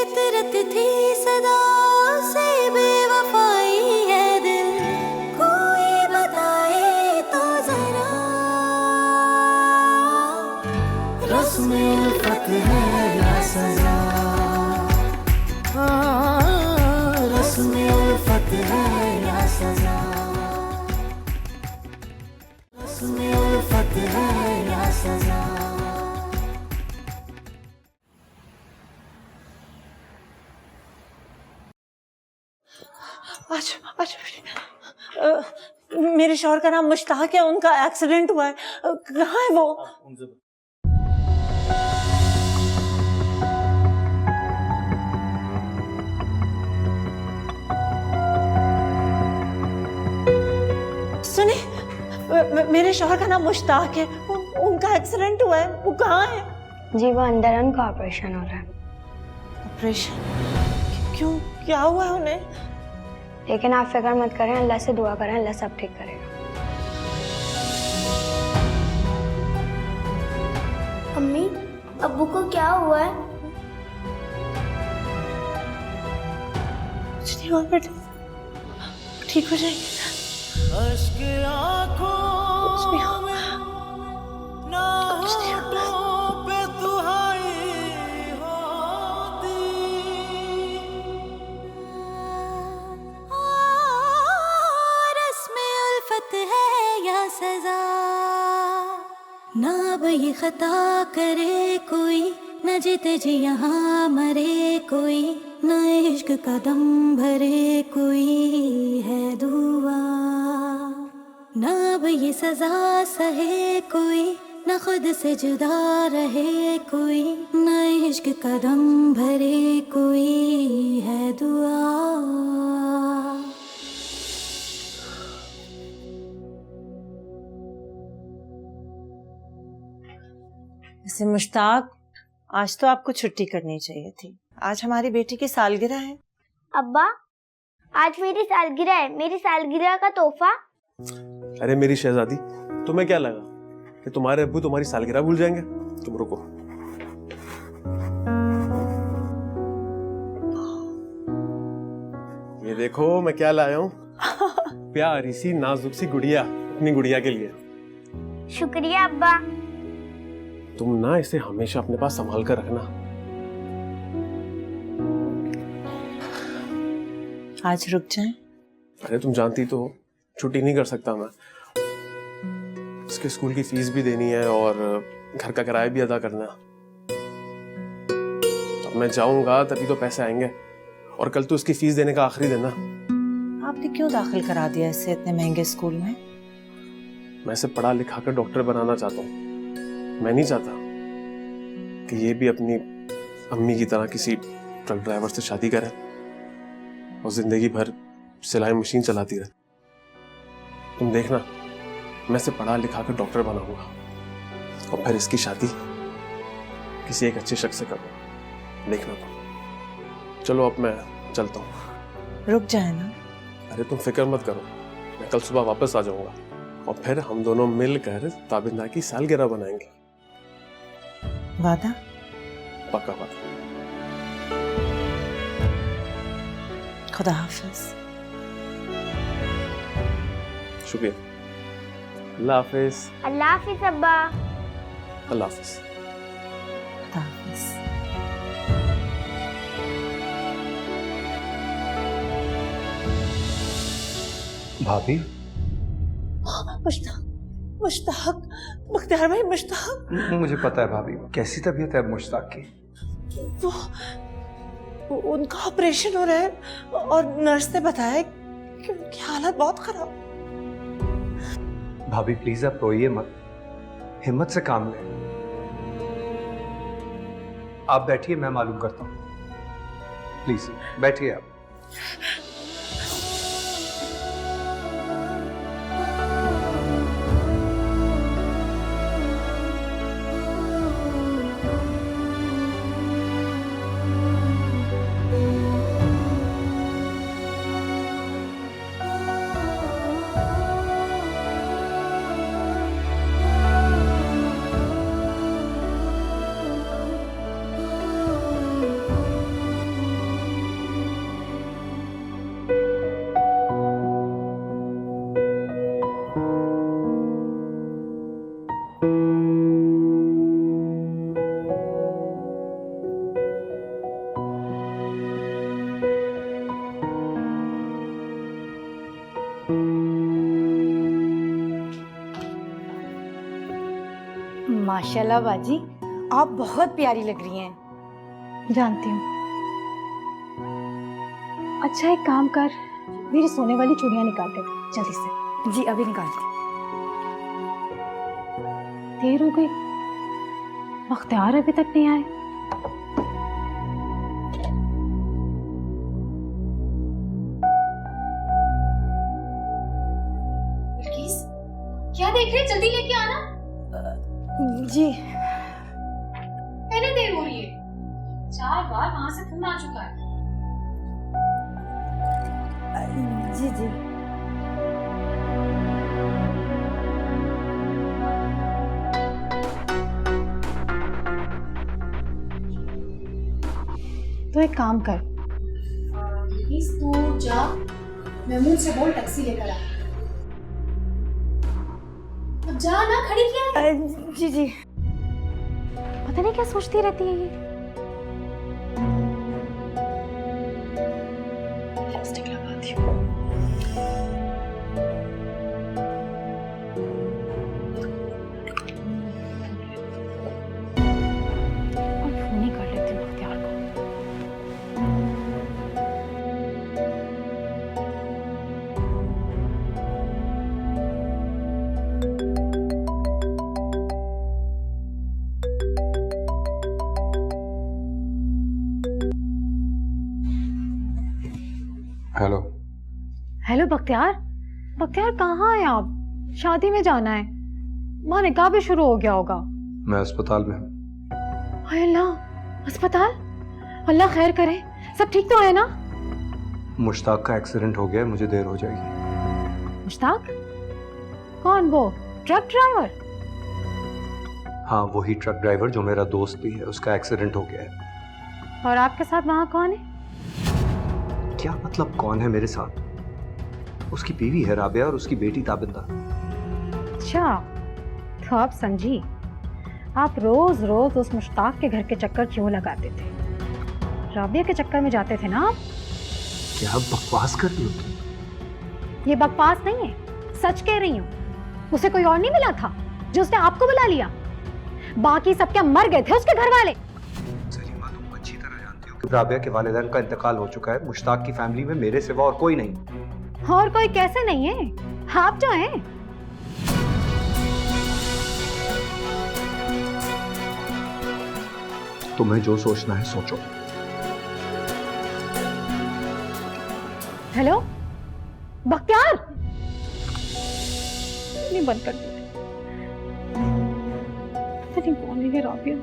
फितरत थी सदा से बेवफाई है दिल, कोई बताए तो जरा रस्म उल्फत है या सजा, रस्म उल्फत है या सजा, रस्म उल्फत है या सजा। मेरे शौहर का नाम मुश्ताक है, उनका एक्सीडेंट हुआ है। कहाँ है वो? सुने, मेरे शौहर का नाम मुश्ताक है, उनका एक्सीडेंट हुआ है। वो कहाँ है? जी वो अंदर है, उनका ऑपरेशन हो रहा है। ऑपरेशन? क्यों, क्या हुआ है उन्हें? लेकिन आप फिक्र मत करें, अल्लाह से दुआ करें, अल्लाह सब ठीक करेगा। अम्मी, अब्बू को क्या हुआ है? कुछ नहीं हुआ बेटा, ठीक हो जाएंगे। कुछ नहीं होगा, कुछ नहीं होगा। रस्म उल्फत है या सजा, ना अब ये खता करे कोई, न जीते जी यहाँ मरे कोई, न इश्क का दम भरे कोई है दुआ, ना अब ये सजा सहे कोई, न खुद से जुदा रहे कोई, न इश्क का दम भरे कोई है दुआ। वैसे मुश्ताक, आज तो आपको छुट्टी करनी चाहिए थी। आज हमारी बेटी की सालगिरह है। अब्बा, आज मेरी सालगिरह है, मेरी सालगिरह का तोहफा। अरे मेरी शहजादी, तुम्हें क्या लगा कि तुम्हारे अब्बू तुम्हारी सालगिरह भूल जाएंगे? तुम रुको। ये देखो मैं क्या लाया हूँ, प्यारी सी नाजुक सी गुड़िया, अपनी गुड़िया के लिए। शुक्रिया अब्बा। तुम ना इसे हमेशा अपने पास संभाल कर रखना। आज रुक जाएं? अरे तुम जानती तो हो, छुट्टी नहीं कर सकता मैं। इसके स्कूल की फीस भी देनी है और घर का किराया भी अदा करना है। तो मैं जाऊंगा तभी तो पैसे आएंगे, और कल तो उसकी फीस देने का आखिरी दिन है। आपने क्यों दाखिल करा दिया इसे इतने महंगे स्कूल में? मैं इसे पढ़ा लिखा कर डॉक्टर बनाना चाहता हूँ। मैं नहीं चाहता कि ये भी अपनी अम्मी की तरह किसी ट्रक ड्राइवर से शादी करे और जिंदगी भर सिलाई मशीन चलाती रहे। तुम देखना, मैं इसे पढ़ा लिखा कर डॉक्टर बनाऊंगा और फिर इसकी शादी किसी एक अच्छे शख्स से करूंगा। देखना तुम। चलो अब मैं चलता हूँ। रुक जाए ना। अरे तुम फिक्र मत करो, मैं कल सुबह वापस आ जाऊंगा और फिर हम दोनों मिलकर ताबिंदा की सालगिरह बनाएंगे। वादा? पक्का वादा। खुदा हाफिज। शुक्रिया। अल्लाह हाफिज। अल्लाह हाफिज अब्बा। अल्लाह हाफिज। खुदा हाफिज। भाभी, मुश्ताक, मुश्ताक, मुख्तार भाई, मुश्ताक। मुझे पता है भाभी, कैसी तबीयत है मुश्ताक की? वो उनका ऑपरेशन हो रहा है और नर्स ने बताया कि उनकी हालत बहुत खराब। भाभी प्लीज आप रोइए मत, हिम्मत से काम लें। आप बैठिए, मैं मालूम करता हूँ। प्लीज बैठिए आप। माशाल्लाह बाजी, आप बहुत प्यारी लग रही हैं। जानती हूँ। अच्छा एक काम कर, मेरी सोने वाली चूड़ियां निकाल दे जल्दी से। जी अभी निकालती। देर हो गई, बख्तियार अभी तक नहीं आए। क्या देख रहे, जल्दी लेके आना। जी पहले देर हो रही है, 4 बार वहां से फोन आ चुका है। जी जी। तो एक काम कर, प्लीज तू जा, महमूद से बोल टैक्सी लेकर आ। अब जा ना, खड़ी क्या है? जी जी। पता नहीं क्या सोचती रहती है ये। लिपस्टिक लगाती हूँ। और फोन ही कर लेती हूँ बख्तियार को। हेलो। हेलो बख्तियार, बख्तियार कहाँ हैं आप? शादी में जाना है, वहाँ निकाह भी शुरू हो गया होगा। मैं अस्पताल में हूँ। हाय अल्लाह, अस्पताल? अल्लाह खैर करे, सब ठीक तो है ना? मुश्ताक का एक्सीडेंट हो गया है, मुझे देर हो जाएगी। मुश्ताक? कौन वो ट्रक ड्राइवर? हाँ वही ट्रक ड्राइवर जो मेरा दोस्त भी है, उसका एक्सीडेंट हो गया है। और आपके साथ वहाँ कौन है? क्या मतलब कौन है मेरे साथ? उसकी बीवी है राबिया और उसकी बेटी ताबिंदा। अच्छा, तो आप समझी, आप रोज रोज उस मुश्ताक के घर के चक्कर क्यों लगाते थे? राबिया के चक्कर में जाते थे ना आप? क्या बकवास कर रही हो तुम? ये बकवास नहीं है, सच कह रही हूँ। उसे कोई और नहीं मिला था जो उसने आपको बुला लिया? बाकी सब क्या मर गए थे उसके घर वाले? सलीमा तुम अच्छी तरह जानती हो कि राबिया के वालिदैन का इंतकाल हो चुका है। मुश्ताक की फैमिली में मेरे सिवा और कोई नहीं। और कोई कैसे नहीं है? आप जो हैं। तुम्हें जो सोचना है सोचो। हेलो बख्तियार, नहीं बंद कर दी। पता नहीं कौन है ये राबिया।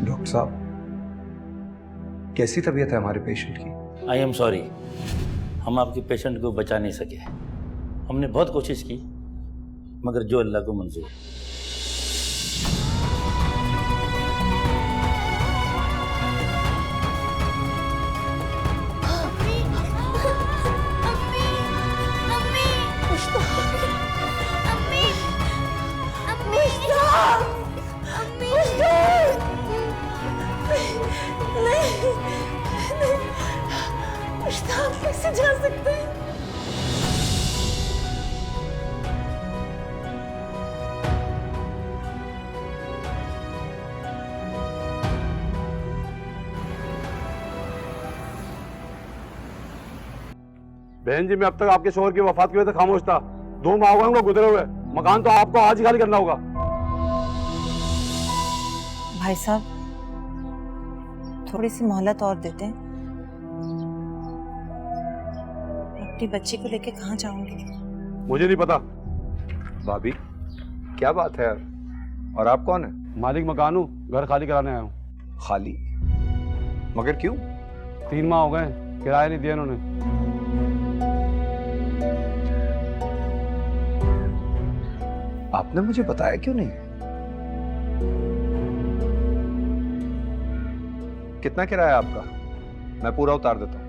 डॉक्टर साहब, कैसी तबीयत है हमारे पेशेंट की? आई एम सॉरी, हम आपके पेशेंट को बचा नहीं सके। हमने बहुत कोशिश की, मगर जो अल्लाह को मंजूर। मुश्ताक कैसे जा सकते हैं? बहन जी, मैं अब तक आपके शोहर की वफात की वजह से खामोश था। 2 माह हो गए उनको गुजरे हुए। मकान तो आपको आज ही खाली करना होगा। भाई साहब, थोड़ी सी मोहलत और देते हैं। अपनी बच्ची को लेके कहाँ जाऊंगी? मुझे नहीं पता। भाभी क्या बात है यार? और आप कौन है? मालिक मकान हूँ, घर खाली कराने आया हूँ। खाली? मगर क्यों? 3 माह हो गए, किराया नहीं दिया इन्होंने। आपने मुझे बताया क्यों नहीं? कितना किराया आपका? मैं पूरा उतार देता हूँ।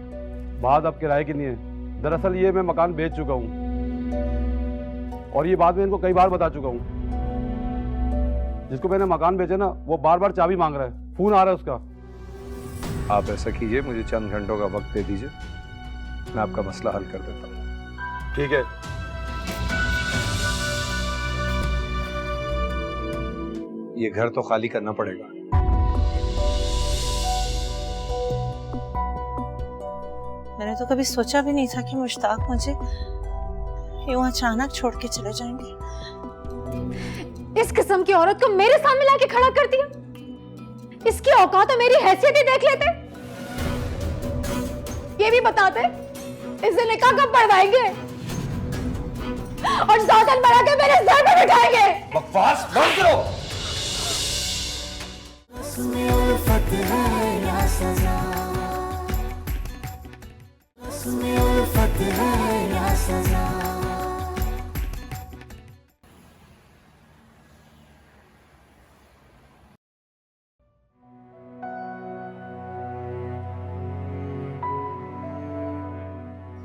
बात अब किराए की नहीं है। दरअसल ये मैं मकान बेच चुका हूँ और ये बात मैं इनको कई बार बता चुका हूँ। जिसको मैंने मकान बेचे ना, वो बार बार चाबी मांग रहा है, फोन आ रहा है उसका। आप ऐसा कीजिए, मुझे चंद घंटों का वक्त दे दीजिए, मैं आपका मसला हल कर देता हूँ। ठीक है। ये घर तो खाली करना पड़ेगा। मैंने तो कभी सोचा भी नहीं था कि मुश्ताक मुझे यूं अचानक छोड़ के चले जाएंगे। इस किस्म की औरत को मेरे सामने लाके खड़ा कर दिया। इसकी औकात तो मेरी हैसियत ही देख लेते। ये भी बताते इसे निकाह कब पढ़वाएंगे और साधन बना के मेरे सर पे बिठाएंगे। बकवास बंद करो। उसमें उल्फत है या सजा, उसमें उल्फत है या सजा।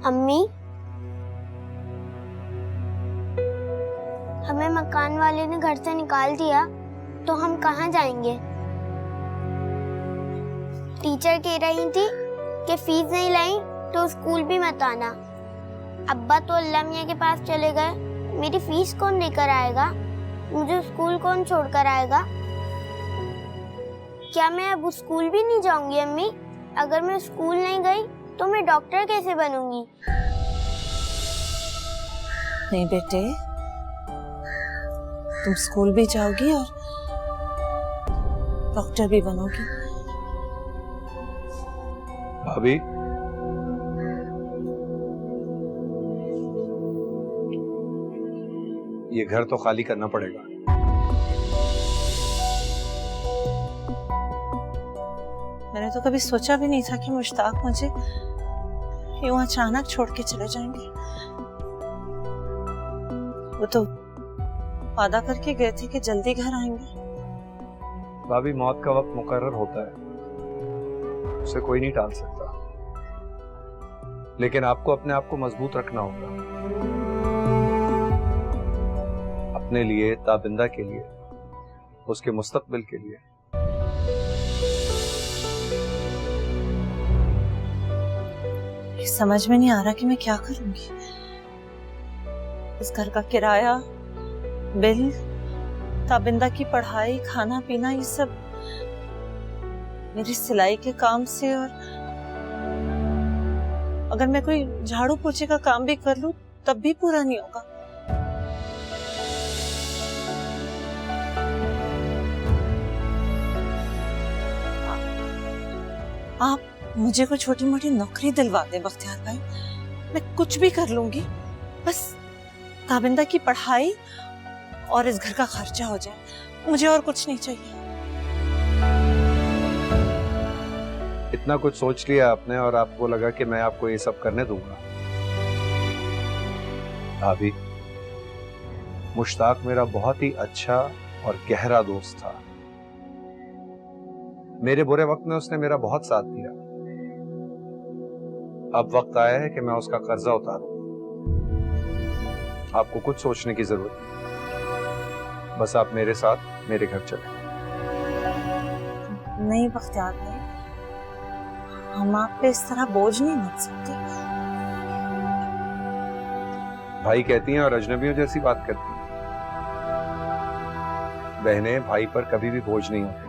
अम्मी, हमें मकान वाले ने घर से निकाल दिया तो हम कहाँ जाएंगे? टीचर कह रही थी कि फीस नहीं लाई तो स्कूल भी मत आना। अब्बा तो अल्लाह मियाँ के पास चले गए, मेरी फीस कौन देकर आएगा? मुझे स्कूल कौन छोड़कर आएगा? क्या मैं अब स्कूल भी नहीं जाऊंगी अम्मी? अगर मैं स्कूल नहीं गई तो मैं डॉक्टर कैसे बनूंगी? नहीं बेटे, तुम स्कूल भी जाओगी और डॉक्टर भी बनोगी। भाभी, ये घर तो खाली करना पड़ेगा। मैंने तो कभी सोचा भी नहीं था कि मुश्ताक मुझे यूं अचानक छोड़ के चले जाएंगे। वो तो वादा करके गए थे कि जल्दी घर आएंगे। भाभी, मौत का वक्त मुकर्रर होता है, उसे कोई नहीं टाल सकता, लेकिन आपको अपने आप को मजबूत रखना होगा, अपने लिए, ताबिंदा के लिए, उसके मुस्तकबिल के लिए। समझ में नहीं आ रहा कि मैं क्या करूंगी। इस घर का किराया, बिल, ताबिंदा की पढ़ाई, खाना पीना, ये सब मेरी सिलाई के काम से, और अगर मैं कोई झाड़ू पोछे का काम भी कर लूं तब भी पूरा नहीं होगा। आप मुझे कोई छोटी मोटी नौकरी दिलवा दें बख्तियार भाई, मैं कुछ भी कर लूंगी, बस ताबिंदा की पढ़ाई और इस घर का खर्चा हो जाए, मुझे और कुछ नहीं चाहिए। इतना कुछ सोच लिया आपने और आपको लगा कि मैं आपको ये सब करने दूंगा? भाभी, मुश्ताक मेरा बहुत ही अच्छा और गहरा दोस्त था। मेरे बुरे वक्त में उसने मेरा बहुत साथ दिया। अब वक्त आया है कि मैं उसका कर्जा उतारूं। आपको कुछ सोचने की जरूरत नहीं, बस आप मेरे साथ मेरे घर चलें। नहीं बख्तियार भाई, हम आप पे इस तरह बोझ नहीं बन सकते। भाई कहती हैं और अजनबियों जैसी बात करती हैं। बहनें भाई पर कभी भी बोझ नहीं होती।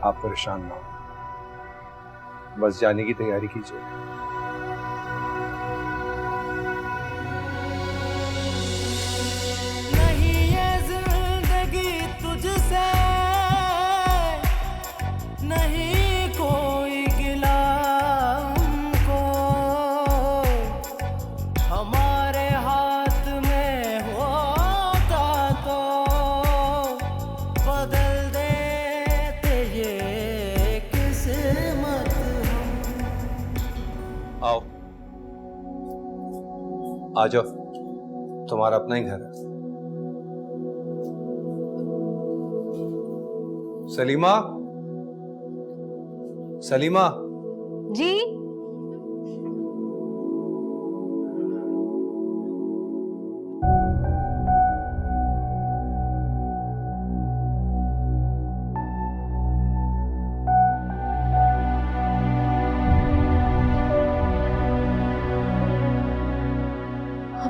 आप परेशान ना हो, बस जाने की तैयारी कीजिए। नहीं ये जिंदगी तुझसे, नहीं कोई गिला हमको, हमारे हाथ में होता तो बदल देते ये किस्मत हम। आओ, आ जाओ, तुम्हारा अपना ही घर है। सलीमा, सलीमा, जी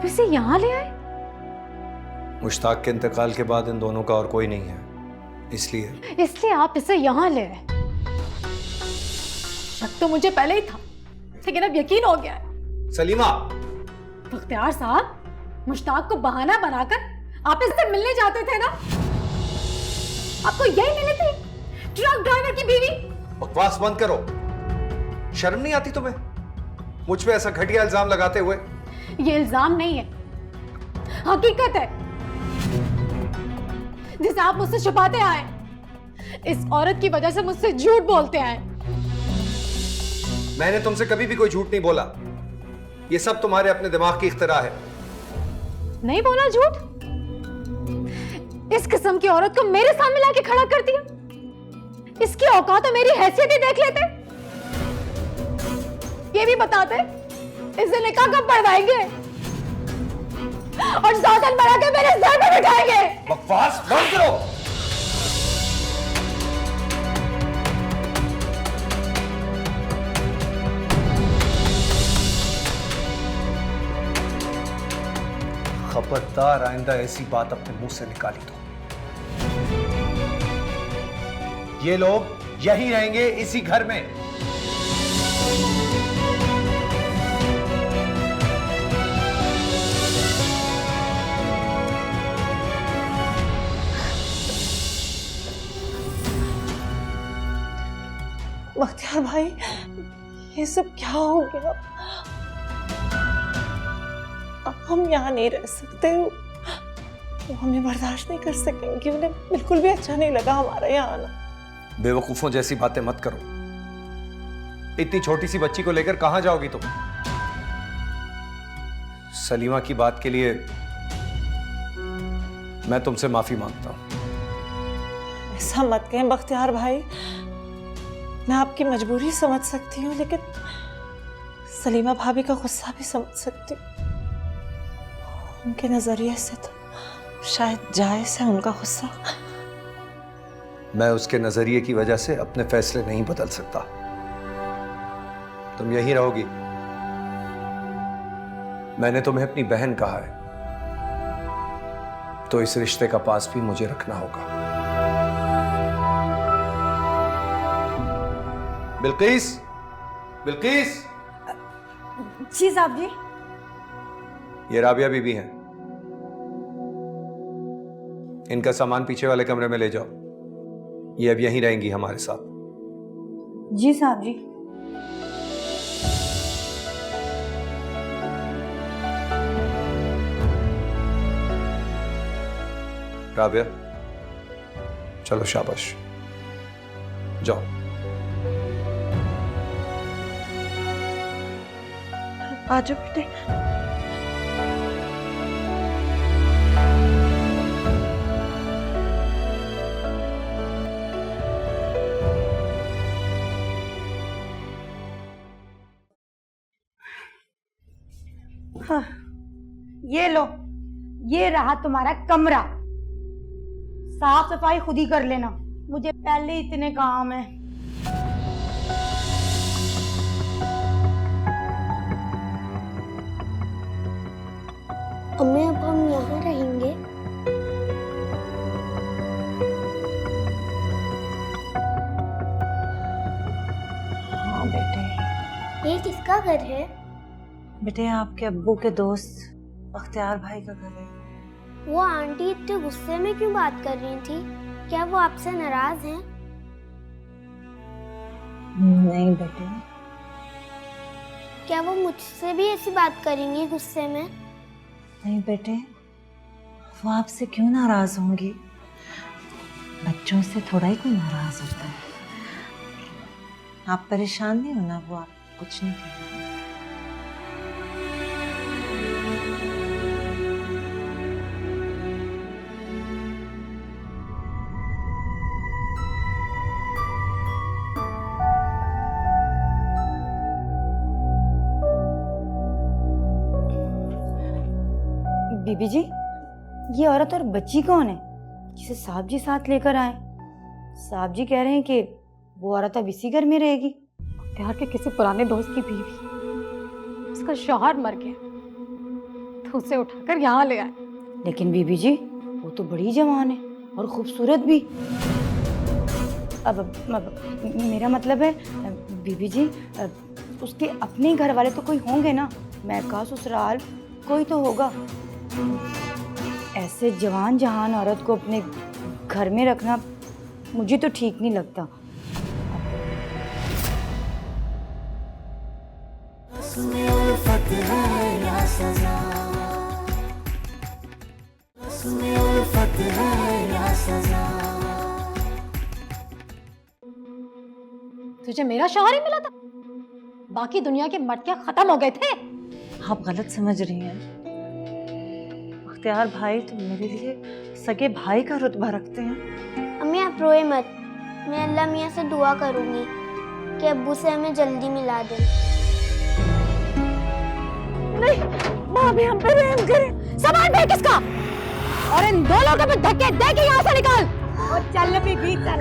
आप इसे यहाँ ले आए? मुश्ताक के इंतकाल के बाद इन दोनों का और कोई नहीं है, इसलिए आप इसे यहाँ ले आए। शक तो मुझे पहले ही था, लेकिन अब यकीन हो गया है। सलीमा, बख्तियार साहब, मुश्ताक को बहाना बनाकर आप इससे मिलने जाते थे ना? आपको यही मिली थी ट्रक ड्राइवर की बीवी? बकवास बंद करो। शर्म नहीं आती तुम्हें मुझ पे ऐसा घटिया इल्जाम लगाते हुए? ये इल्जाम नहीं है, हकीकत है जिसे आप मुझसे छुपाते आए। इस औरत की वजह से मुझसे झूठ बोलते आए। मैंने तुमसे कभी भी कोई झूठ नहीं बोला। ये सब तुम्हारे अपने दिमाग की इख्तिरा है। नहीं बोला झूठ? इस किस्म की औरत को मेरे सामने लाके खड़ा कर दिया। इसकी औकात तो मेरी हैसियत ही देख लेते। ये भी बताते इसे निकाह कब पढ़वाएंगे और साधन बना के मेरे सर पे बिठाएंगे। बकवास बंद करो। खबरदार आइंदा ऐसी बात अपने मुंह से निकाली तो ये लोग यही रहेंगे, इसी घर में। बख्तियार भाई, ये सब क्या हो गया? अब हम यहाँ नहीं रह सकते। वो हमें बर्दाश्त नहीं कर सकेंगे। उन्हें बिल्कुल भी अच्छा नहीं लगा हमारा यहाँ आना। बेवकूफों जैसी बातें मत करो। इतनी छोटी सी बच्ची को लेकर कहां जाओगी तुम? सलीमा की बात के लिए मैं तुमसे माफी मांगता हूं। ऐसा मत कहें बख्तियार भाई, मैं आपकी मजबूरी समझ सकती हूँ, लेकिन सलीमा भाभी का गुस्सा भी समझ सकती हूँ। उनके नजरिए से तो शायद जायज है उनका गुस्सा। मैं उसके नजरिए की वजह से अपने फैसले नहीं बदल सकता। तुम यहीं रहोगी। मैंने तुम्हें अपनी बहन कहा है, तो इस रिश्ते का पास भी मुझे रखना होगा। बिल्किस, बिल्किस। जी साहब जी। ये राबिया बीबी हैं। इनका सामान पीछे वाले कमरे में ले जाओ। ये अब यहीं रहेंगी हमारे साथ। जी साहब जी। राबिया, चलो शाबाश, जाओ। आ जाओ बेटे। हाँ, ये लो, ये रहा तुम्हारा कमरा। साफ सफाई खुद ही कर लेना, मुझे पहले इतने काम है। अम्मी, अब हम यहाँ रहेंगे? हाँ बेटे। ये किसका घर है? बेटे, आपके अब्बू के दोस्त बख्तियार भाई का घर है। वो आंटी इतने गुस्से में क्यों बात कर रही थी? क्या वो आपसे नाराज हैं? नहीं बेटे। क्या वो मुझसे भी ऐसी बात करेंगी गुस्से में? नहीं बेटे, वो आपसे क्यों नाराज होंगी? बच्चों से थोड़ा ही कोई नाराज होता है। आप परेशान नहीं होना, वो आप कुछ नहीं कहेंगे। बीबी जी, ये औरत और बच्ची कौन है जिसे साहब जी साथ लेकर आए? साहब जी कह रहे हैं कि वो औरत अब इसी घर में रहेगी। प्यार के किसी पुराने दोस्त की बीवी, उसका शौहर मर गया, तो उसे उठाकर यहाँ ले आए। लेकिन बीबी जी वो तो बड़ी जवान है और खूबसूरत भी। अब मेरा मतलब है बीबी जी, उसके अपने घर वाले तो कोई होंगे ना, मैका ससुराल कोई तो होगा। ऐसे जवान जहान औरत को अपने घर में रखना मुझे तो ठीक नहीं लगता। तुझे मेरा शौहर ही मिला था, बाकी दुनिया के मर्द क्या खत्म हो गए थे? आप गलत समझ रही हैं। अख्तियार भाई तो मेरे लिए सगे भाई का रुतबा रखते हैं। अम्मी आप रोए मत, मैं अल्लाह मियाँ से दुआ करूंगी कि अब्बू से हमें जल्दी मिला दें। नहीं, माँ भी हम पे रहम करे। सामान फेंक इसका और इन दो लोगों पे धक्के दे के यहाँ से निकाल और चल भी चल।